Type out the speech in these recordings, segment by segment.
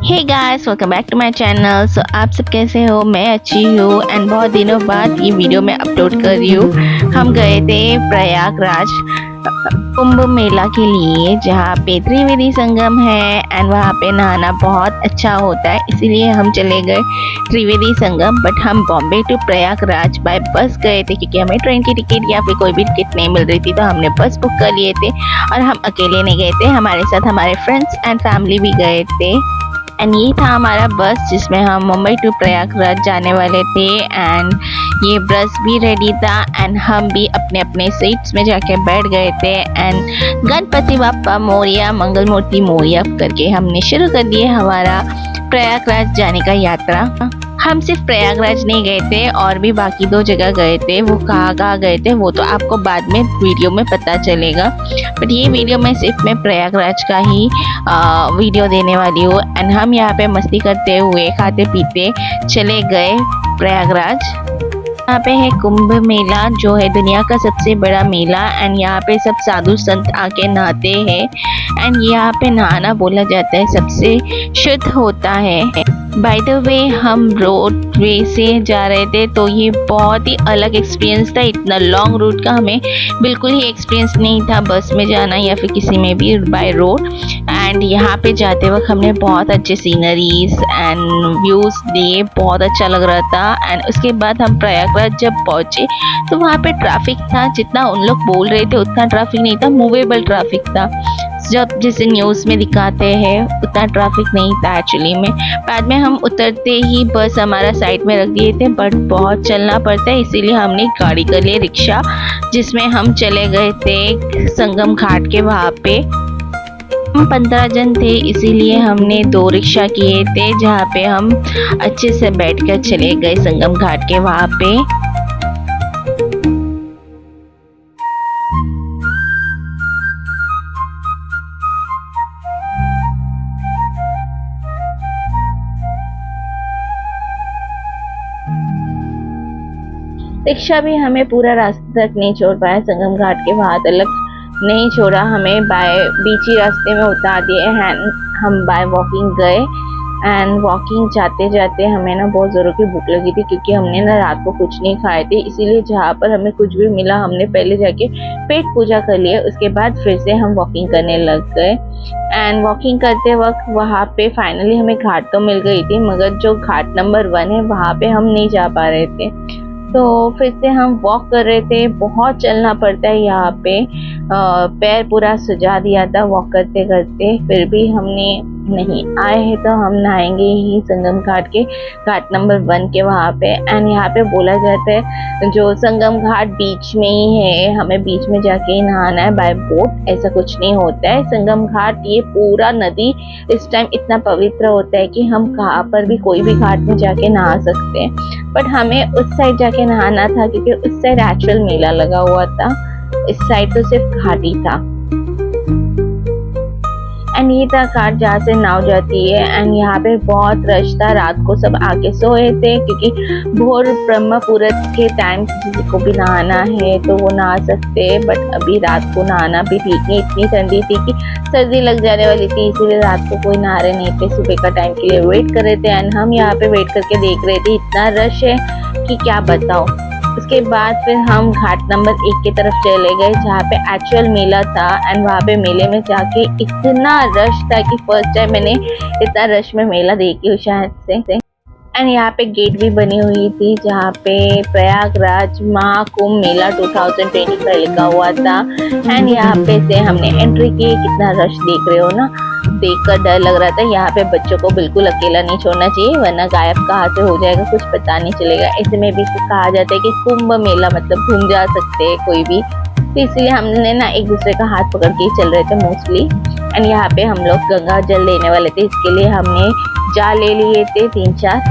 Hey guys, welcome back to my channel. So आप सब कैसे हो? मैं अच्छी हूँ एंड बहुत दिनों बाद ये वीडियो मैं अपलोड कर रही हूँ। हम गए थे प्रयागराज कुंभ मेला के लिए, जहाँ पे त्रिवेणी संगम है एंड वहाँ पे नहाना बहुत अच्छा होता है, इसीलिए हम चले गए त्रिवेणी संगम। बट हम बॉम्बे टू प्रयागराज बाय बस गए थे, क्योंकि हमें ट्रेन की टिकट या फिर कोई भी टिकट नहीं मिल रही थी, तो हमने बस बुक कर लिए थे। और हम अकेले नहीं गए थे, हमारे साथ हमारे फ्रेंड्स एंड फैमिली भी गए थे। एंड ये था हमारा बस, जिसमें हम मुंबई टू प्रयागराज जाने वाले थे। एंड ये बस भी रेडी था एंड हम भी अपने अपने सीट्स में जाके बैठ गए थे। एंड गणपति बाप्पा मोरिया, मंगल मूर्ति मोरिया करके हमने शुरू कर दिए हमारा प्रयागराज जाने का यात्रा। हम सिर्फ प्रयागराज नहीं गए थे, और भी बाकी 2 जगह गए थे। वो कहाँ गए थे वो तो आपको बाद में वीडियो में पता चलेगा, बट ये वीडियो में सिर्फ मैं प्रयागराज का ही वीडियो देने वाली हूँ। एंड हम यहाँ पे मस्ती करते हुए खाते पीते चले गए प्रयागराज। यहाँ पे है कुंभ मेला, जो है दुनिया का सबसे बड़ा मेला। एंड यहाँ पे सब साधु संत आके नहाते हैं। एंड यहाँ पे नहाना बोला जाता है सबसे शुद्ध होता है। बाय द वे, हम रोड वे से जा रहे थे, तो ये बहुत ही अलग एक्सपीरियंस था। इतना लॉन्ग रूट का हमें बिल्कुल ही एक्सपीरियंस नहीं था बस में जाना या फिर किसी में भी बाय रोड। एंड यहाँ पे जाते वक्त हमने बहुत अच्छे सीनरीज एंड व्यूज दिए, बहुत अच्छा लग रहा था। एंड उसके बाद हम प्रयागराज जब पहुँचे तो वहाँ पे ट्रैफिक था, जितना उन लोग बोल रहे थे उतना ट्रैफिक नहीं था, मूवेबल ट्रैफिक था। जब जैसे न्यूज़ में दिखाते हैं उतना ट्रैफिक नहीं था एक्चुअली में। बाद में हम उतरते ही बस हमारा साइड में रख दिए थे, बट बहुत चलना पड़ता है, इसीलिए हमने गाड़ी कर ली, रिक्शा, जिसमें हम चले गए थे संगम घाट के वहाँ पे। हम 15 जन थे, इसीलिए हमने 2 रिक्शा किए थे, जहाँ पे हम अच्छे से बैठकर चले गए संगम घाट के वहाँ पे। रिक्शा भी हमें पूरा रास्ते तक नहीं छोड़ पाया, संगम घाट के वहाँ तक नहीं छोड़ा, हमें बाय बीच ही रास्ते में उतार दिए। हम बाय वॉकिंग गए। एंड वॉकिंग जाते जाते हमें ना बहुत ज़ोरों की भूख लगी थी, क्योंकि हमने ना रात को कुछ नहीं खाए थे, इसीलिए जहाँ पर हमें कुछ भी मिला हमने पहले जाके पेट पूजा कर लिया। उसके बाद फिर से हम वॉकिंग करने लग गए। एंड वॉकिंग करते वक्त वहाँ पे फाइनली हमें घाट तो मिल गई थी, मगर जो घाट नंबर 1 है वहाँ पे हम नहीं जा पा रहे थे, तो फिर से हम वॉक कर रहे थे। बहुत चलना पड़ता है यहाँ पे, पैर पूरा सुजा दिया था वॉक करते करते। फिर भी हमने नहीं आए हैं तो हम नहाएंगे ही संगम घाट के घाट नंबर 1 के वहाँ पे। एंड यहाँ पे बोला जाता है जो संगम घाट बीच में ही है, हमें बीच में जाके ही नहाना है बाय बोट, ऐसा कुछ नहीं होता है। संगम घाट, ये पूरा नदी इस टाइम इतना पवित्र होता है कि हम कहाँ पर भी कोई भी घाट में जाके नहा सकते हैं। बट हमें उस साइड जाके नहाना था, क्योंकि उस साइड एक्चुअल मेला लगा हुआ था, इस साइड तो सिर्फ घाट ही था। एंड ये था घाट जहाँ से नाव जाती है। एंड यहाँ पे बहुत रश था, रात को सब आके सोए थे, क्योंकि भोर ब्रह्म मुहूर्त के टाइम किसी को भी नहाना है तो वो नहा सकते हैं। बट अभी रात को नहाना भी ठीक नहीं, इतनी ठंडी थी कि सर्दी लग जाने वाली थी, इसीलिए रात को कोई नहा रहे नहीं थे, सुबह का टाइम के लिए वेट कर रहे थे। एंड हम यहाँ पे वेट करके देख रहे थे, इतना रश है कि क्या बताओ। उसके बाद फिर हम घाट नंबर 1 की तरफ चले गए, जहाँ पे एक्चुअल मेला था। एंड वहाँ पे मेले में जाके इतना रश था कि फर्स्ट टाइम मैंने इतना रश में मेला देखी हूँ शायद से। एंड यहाँ पे गेट भी बनी हुई थी, जहाँ पे प्रयागराज महाकुंभ मेला 2025 लिखा हुआ था। एंड यहाँ पे से हमने एंट्री की। कितना रश देख रहे हो ना, देखकर डर लग रहा था। यहाँ पे बच्चों को बिल्कुल अकेला नहीं छोड़ना चाहिए, वरना गायब कहाँ से हो जाएगा कुछ पता नहीं चलेगा। ऐसे में भी कहा जाता है कि कुंभ मेला मतलब घूम जा सकते हैं कोई भी, तो इसलिए हमने ना एक दूसरे का हाथ पकड़ के ही चल रहे थे मोस्टली। एंड यहाँ पे हम लोग गंगा जल लेने वाले थे, इसके लिए हमने जार ले लिए थे 3-4।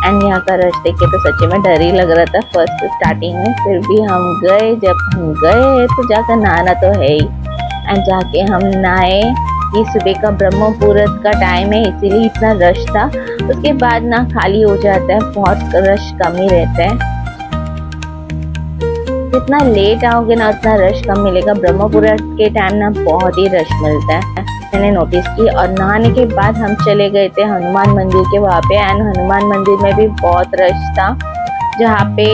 एंड यहाँ का रश देख के तो सच्ची में डर ही लग रहा था फर्स्ट स्टार्टिंग में, फिर भी हम गए। जब हम गए तो जाकर नहाना तो है ही। एंड जाके हम नहाए। ये सुबह का ब्रह्म मुहूर्त का टाइम है, इसीलिए इतना रश था। उसके बाद ना खाली हो जाता है, बहुत रश कम ही रहता है। जितना लेट आओगे ना उतना रश कम मिलेगा। ब्रह्मपुरा के टाइम ना बहुत ही रश मिलता है, मैंने नोटिस की। और नहाने के बाद हम चले गए थे हनुमान मंदिर के वहाँ पे, एंड हनुमान मंदिर में भी बहुत रश था, जहाँ पे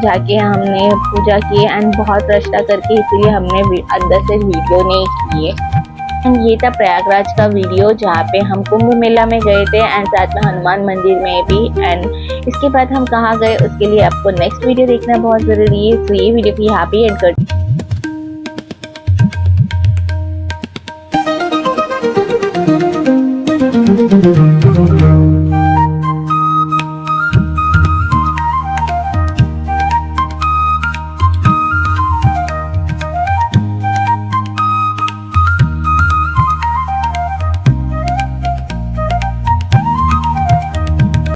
जाके हमने पूजा की एंड बहुत रश था करके इसीलिए हमने अंदर से वीडियो नहीं किए। एंड ये था प्रयागराज का वीडियो जहाँ पे हम कुंभ मेला में गए थे एंड साथ में हनुमान मंदिर में भी। एंड इसके बाद हम कहाँ गए उसके लिए आपको नेक्स्ट वीडियो देखना बहुत ज़रूरी है। तो ये वीडियो को यहाँ पे एंड कर